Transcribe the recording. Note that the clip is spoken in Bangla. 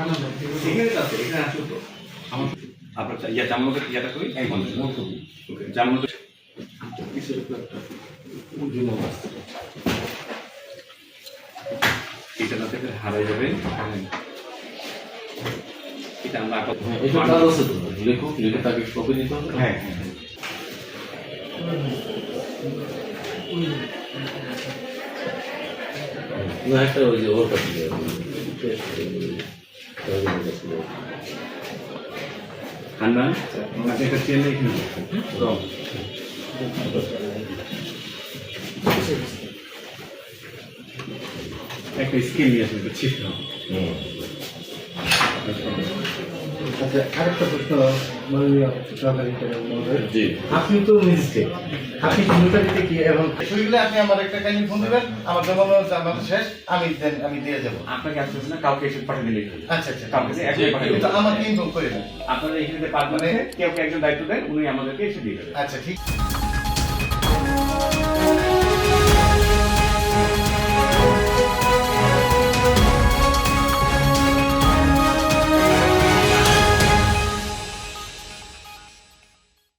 এখানে আছে, এখানে আসো তো। আমার আপনার ইয়া জামানতের ইয়াটা করি এই মানুষ ওকে জামানত কিসের উপর একটা ওজন আছে এটা না থেকে হারাই যাবে। এটা আমরা এটা কাজ আছে তো লেখক লিখে তাকে কপি দিতে হবে। হ্যাঁ না একটা ওই যে ওর কাছে ঠান্ডা আমাকে একটা চেন এখানে রং একটা স্কিন নিয়ে আসবে তো ছিট না। আচ্ছা, আরেকটা প্রশ্ন মাননীয় সহকারী মহোদয়। জি আপনি তো ম্যাজিস্ট্রেট, আপনি নোটারিতে কি এখন শুনলে আপনি আমার একটা কাহিনী ফোন দিবেন, আমার জমানো জামানো শেষ, আমি দিয়ে যাবো। আপনাকে আসতেছে না, কাউকে এসে পাঠিয়ে দিলেই হবে। আচ্ছা আচ্ছা, কাউকে একজন পাঠিয়ে কিন্তু দিলেই হবে। আমাকে ইনফর্ম করে দেন। আপনারা এখানে যে পাঁচ মানে কেউ একজন দায়িত্ব দেন, উনি আমাদেরকে এসে দিয়ে দেবেন। আচ্ছা ঠিক।